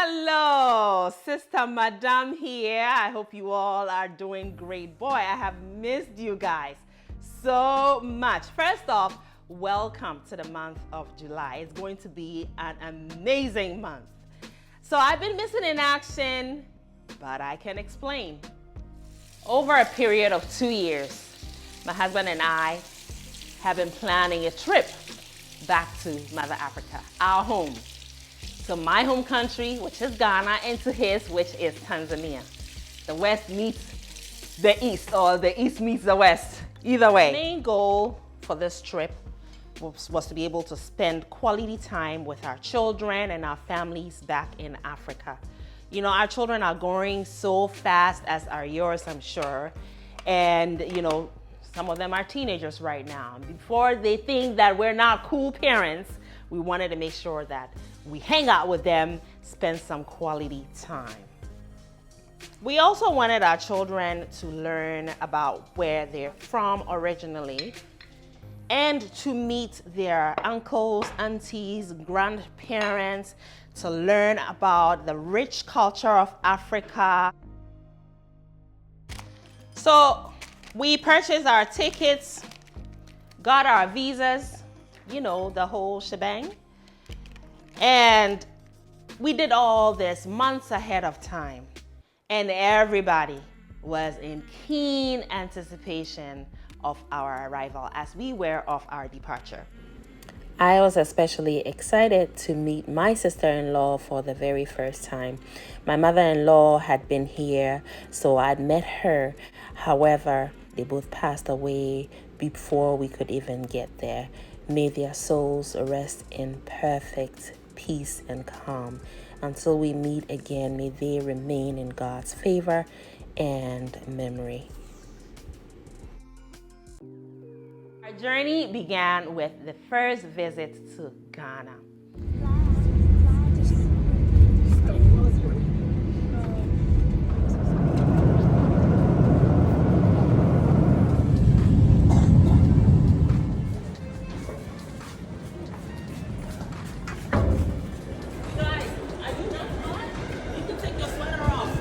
Hello, Sister Madame here. I hope you all are doing great. Boy, I have missed you guys so much. First off, welcome to the month of July. It's going to be an amazing month. So I've been missing in action, but I can explain. Over a period of 2 years, my husband and I have been planning a trip back to Mother Africa, our home. So my home country, which is Ghana, and to his, which is Tanzania. The West meets the East, or the East meets the West. Either way. The main goal for this trip was to be able to spend quality time with our children and our families back in Africa. You know, our children are growing so fast, as are yours, I'm sure. And, you know, some of them are teenagers right now. Before they think that we're not cool parents, we wanted to make sure that we hang out with them, spend some quality time. We also wanted our children to learn about where they're from originally and to meet their uncles, aunties, grandparents, to learn about the rich culture of Africa. So we purchased our tickets, got our visas, you know, the whole shebang. And we did all this months ahead of time. And everybody was in keen anticipation of our arrival as we were of our departure. I was especially excited to meet my sister-in-law for the very first time. My mother-in-law had been here, so I'd met her. However, they both passed away before we could even get there. May their souls rest in perfect peace and calm. Until we meet again, may they remain in God's favor and memory. Our journey began with the first visit to Ghana.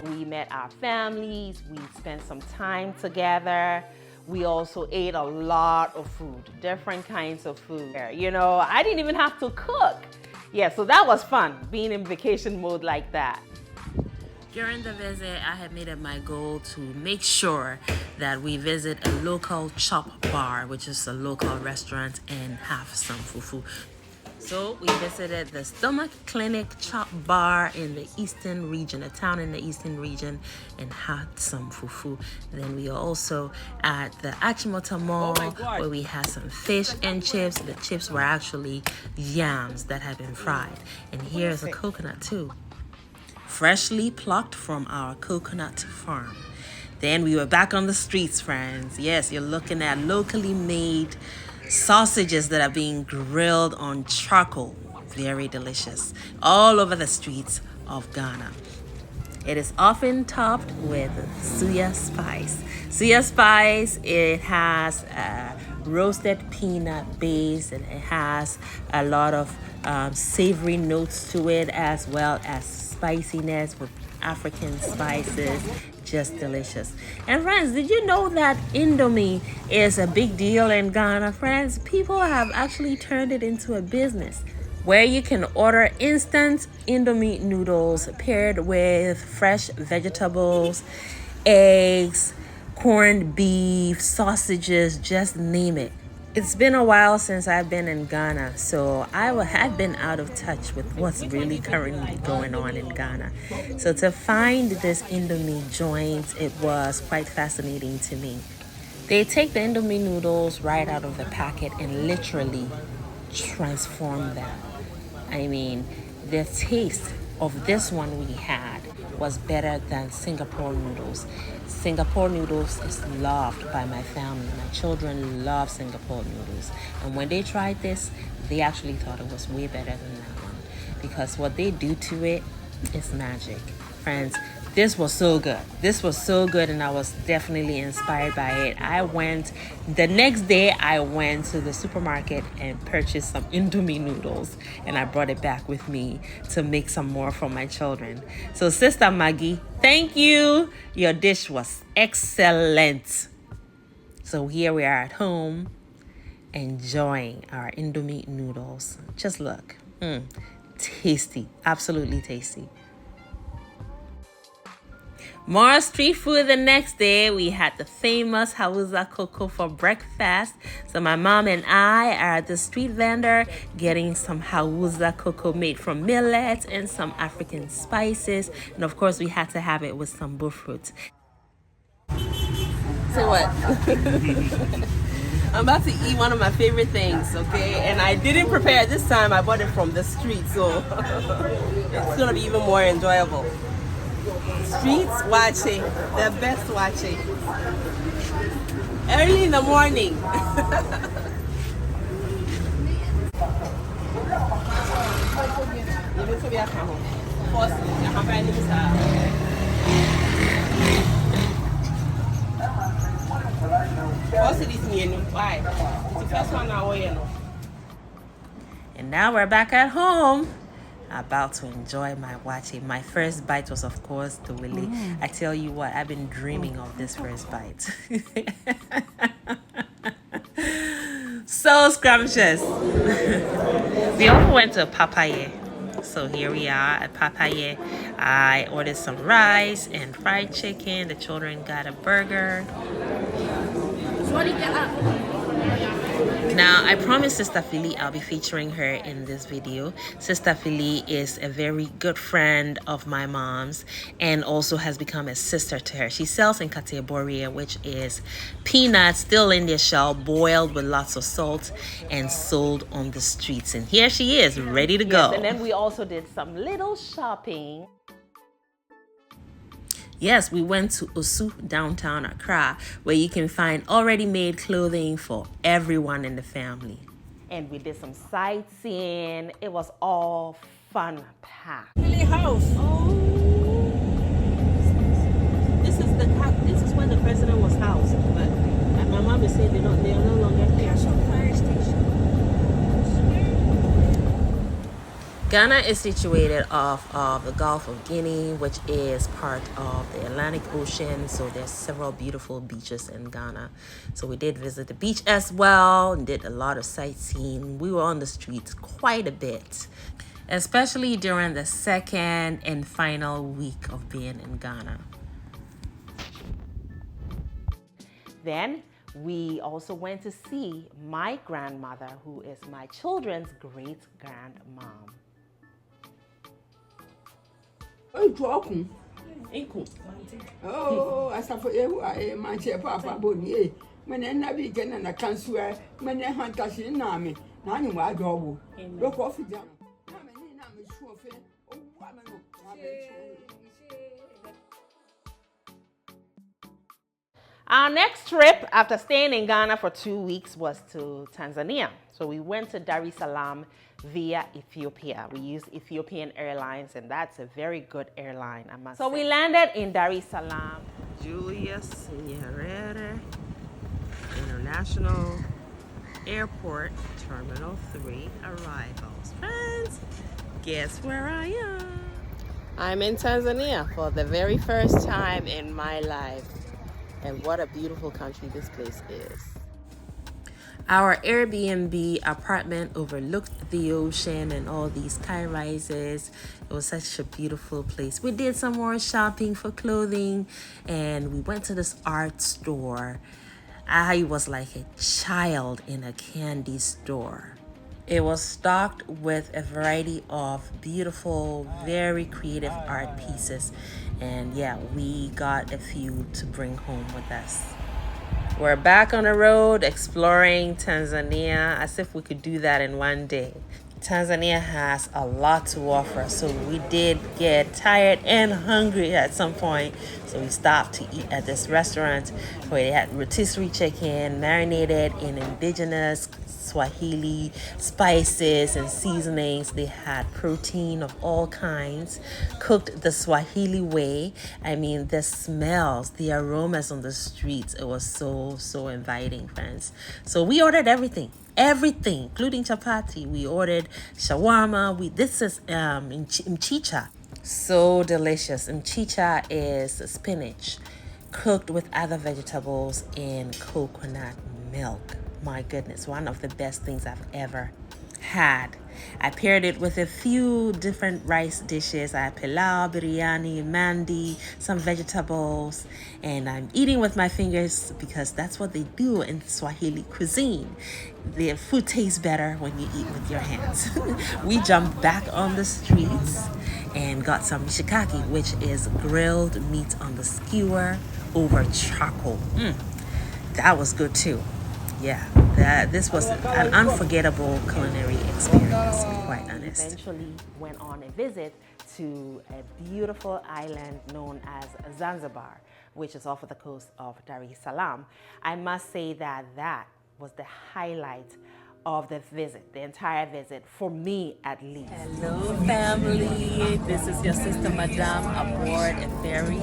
We met our families, we spent some time together. We also ate a lot of food, different kinds of food. You know, I didn't even have to cook. Yeah, so that was fun, being in vacation mode like that. During the visit, I had made it my goal to make sure that we visit a local chop bar, which is a local restaurant, and have some fufu. So we visited the Stomach Clinic Chop Bar in the Eastern region, a town in the Eastern region, and had some fufu. Then we were also at the Achimota Mall, where we had some fish and chips. The chips were actually yams that had been fried. And here's a coconut too, freshly plucked from our coconut farm. Then we were back on the streets, friends. Yes, you're looking at locally made sausages that are being grilled on charcoal. Very delicious. All over the streets of Ghana. It is often topped with suya spice. Suya spice, it has a roasted peanut base, and it has a lot of savory notes to it, as well as spiciness with African spices. Just delicious. And friends, did you know that Indomie is a big deal in Ghana? Friends, people have actually turned it into a business where you can order instant Indomie noodles paired with fresh vegetables, eggs, corned beef, sausages, just name it. It's been a while since I've been in Ghana, so I have been out of touch with what's really currently going on in Ghana. So to find this Indomie joint, it was quite fascinating to me. They take the Indomie noodles right out of the packet and literally transform them. I mean, the taste of this one we had was better than Singapore noodles. Singapore noodles is loved by my family. My children love Singapore noodles. And when they tried this, they actually thought it was way better than that one, because what they do to it is magic. Friends, This was so good. This was so good, and I was definitely inspired by it. The next day I went to the supermarket and purchased some Indomie noodles, and I brought it back with me to make some more for my children. So Sister Maggie, thank you. Your dish was excellent. So here we are at home enjoying our Indomie noodles. Just look. Tasty. Absolutely tasty. More street food the next day. We had the famous Hausa cocoa for breakfast. So my mom and I are at the street vendor getting some Hausa cocoa made from millet and some African spices. And of course, we had to have it with some bullfruit. Say what? I'm about to eat one of my favorite things, okay? And I didn't prepare it this time. I bought it from the street, so it's gonna be even more enjoyable. Streets watching, the best watching. Early in the morning. And now we're back at home, about to enjoy my wache. My first bite was, of course, the willy. I tell you what, I've been dreaming of this first bite. So scrumptious. We also went to Papaye. So here we are at Papaye. I ordered some rice and fried chicken. The children got a burger. Now, I promised Sister Philly I'll be featuring her in this video. Sister Philly is a very good friend of my mom's and also has become a sister to her. She sells in Boria, which is peanuts still in their shell, boiled with lots of salt and sold on the streets. And here she is, ready to go. Yes, and then we also did some little shopping. Yes, we went to Osu, downtown Accra, where you can find already made clothing for everyone in the family. And we did some sightseeing. It was all fun-packed. Really house. Oh. This is where the president was housed, but my mom is saying they are no longer here. Fire station. Ghana is situated off of the Gulf of Guinea, which is part of the Atlantic Ocean. So there's several beautiful beaches in Ghana. So we did visit the beach as well and did a lot of sightseeing. We were on the streets quite a bit, especially during the second and final week of being in Ghana. Then we also went to see my grandmother, who is my children's great-grandmom. Oh, as for you, I might say, Papa Bonnier. When I never can and I can't swear, when I hunt us in army, none in my dog. Look off it down. Our next trip after staying in Ghana for 2 weeks was to Tanzania. So we went to Dar es Salaam via Ethiopia. We used Ethiopian Airlines, and that's a very good airline, I must say. So we landed in Dar es Salaam. Julius Nyerere International Airport, Terminal 3 arrivals. Friends, guess where I am? I'm in Tanzania for the very first time in my life. And what a beautiful country this place is. Our Airbnb apartment overlooked the ocean and all these sky rises. It was such a beautiful place. We did some more shopping for clothing and we went to this art store. I was like a child in a candy store. It was stocked with a variety of beautiful, very creative art pieces. And yeah, we got a few to bring home with us. We're back on the road exploring Tanzania, as if we could do that in one day. Tanzania has a lot to offer, so we did get tired and hungry at some point. So we stopped to eat at this restaurant where they had rotisserie chicken marinated in indigenous Swahili spices and seasonings. They had protein of all kinds, cooked the Swahili way. I mean, the smells, the aromas on the streets, it was so inviting, friends. So we ordered everything, including chapati. We ordered shawarma. This is mchicha. So delicious. Mchicha is spinach cooked with other vegetables in coconut milk. My goodness, one of the best things I've ever had. I paired it with a few different rice dishes. I had pilau, biryani, mandi, some vegetables, and I'm eating with my fingers because that's what they do in Swahili cuisine. The food tastes better when you eat with your hands. We jumped back on the streets and got some mishikaki, which is grilled meat on the skewer over charcoal. That was good too. Yeah, this was an unforgettable culinary experience, to be quite honest. Eventually went on a visit to a beautiful island known as Zanzibar, which is off of the coast of Dar es Salaam. I must say that was the highlight of the visit, the entire visit, for me at least. Hello family, this is your sister Madame aboard a ferry.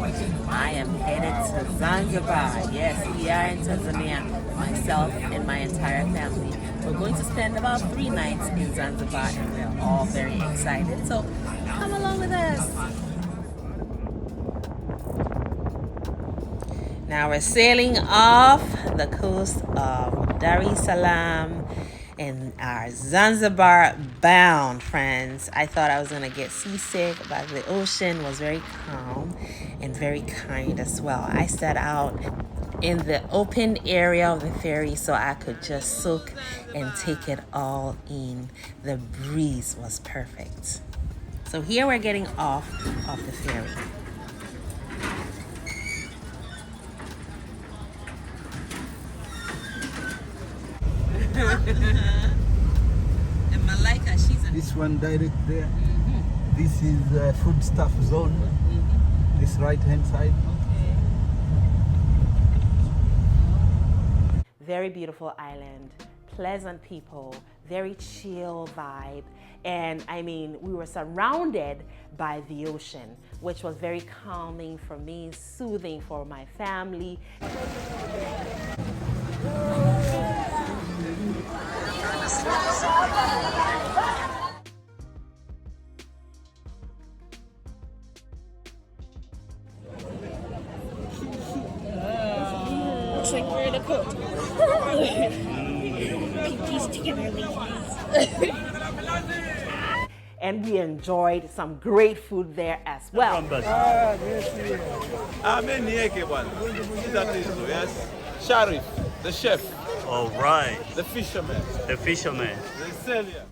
I am headed to Zanzibar. Yes, we are in Tanzania, myself and my entire family. We're going to spend about 3 nights in Zanzibar and we're all very excited. So come along with us. Now we're sailing off the coast of Dar es Salaam and our Zanzibar bound, friends. I thought I was gonna get seasick, but the ocean was very calm and very kind as well. I set out in the open area of the ferry so I could just soak and take it all in. The breeze was perfect. So here we're getting off of the ferry. And Malaika, she's this one direct there. This is food stuff zone. This right hand side. Very beautiful island, pleasant people, very chill vibe. And I mean, we were surrounded by the ocean, which was very calming for me, soothing for my family. Looks like we're in a coat. Pinkies together, ladies. And we enjoyed some great food there as well. Yes. Sharif, the chef. All right. The fisherman. The fisherman. The sailor.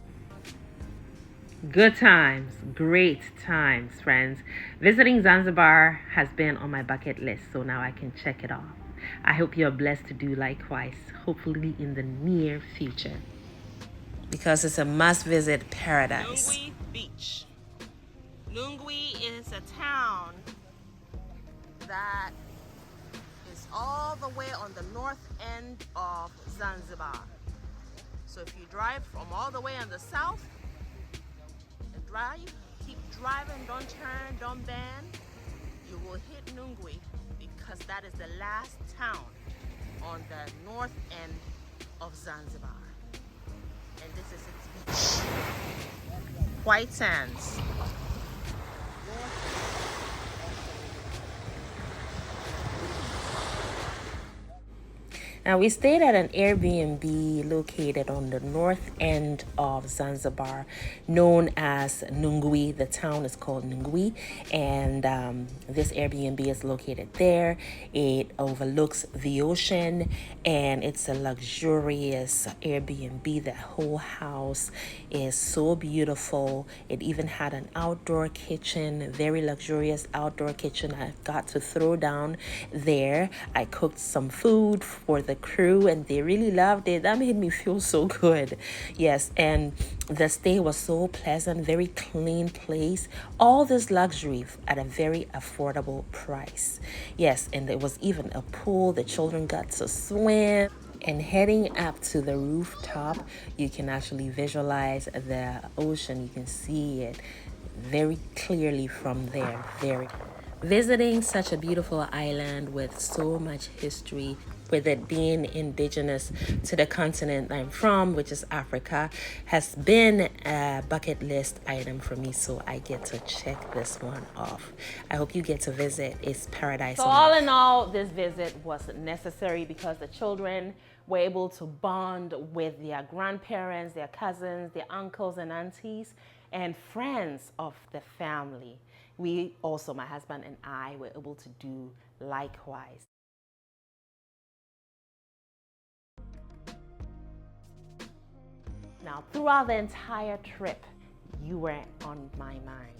Good times, great times, friends. Visiting Zanzibar has been on my bucket list, so now I can check it off. I hope you're blessed to do likewise, hopefully in the near future, because it's a must-visit paradise. Nungwi Beach. Nungwi is a town that is all the way on the north end of Zanzibar. So if you drive from all the way on the south, and keep driving, don't turn, don't bend, you will hit Nungwi, because that is the last town on the north end of Zanzibar. And this is its beach. White sands. Now, we stayed at an Airbnb located on the north end of Zanzibar, known as Nungwi. The town is called Nungwi, and this Airbnb is located there. It overlooks the ocean, and it's a luxurious Airbnb. The whole house is so beautiful. It even had an outdoor kitchen, very luxurious outdoor kitchen. I got to throw down there. I cooked some food for the crew and they really loved it. That made me feel so good. Yes, and the stay was so pleasant, very clean place. All this luxury at a very affordable price. Yes, and there was even a pool. The children got to swim. And heading up to the rooftop, you can actually visualize the ocean. You can see it very clearly from there. Visiting such a beautiful island with so much history, with it being indigenous to the continent I'm from, which is Africa, has been a bucket list item for me, so I get to check this one off. I hope you get to visit. It's paradise. So all in all, this visit was necessary because the children were able to bond with their grandparents, their cousins, their uncles and aunties, and friends of the family. We also, my husband and I, were able to do likewise. Now, throughout the entire trip, you were on my mind.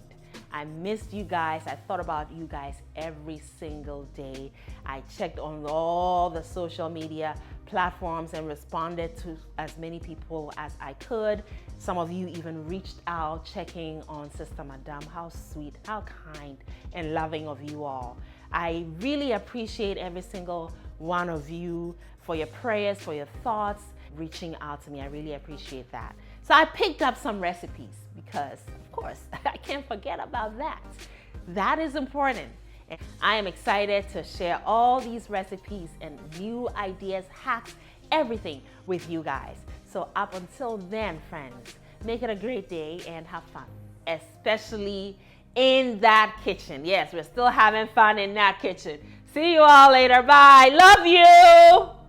I missed you guys. I thought about you guys every single day. I checked on all the social media platforms and responded to as many people as I could. Some of you even reached out checking on Sister Madame. How sweet, how kind and loving of you all. I really appreciate every single one of you for your prayers, for your thoughts, reaching out to me. I really appreciate that. So I picked up some recipes because, of course, I can't forget about that. That is important. And I am excited to share all these recipes and new ideas, hacks, everything with you guys. So up until then, friends, make it a great day and have fun, especially in that kitchen. Yes, we're still having fun in that kitchen. See you all later. Bye. Love you.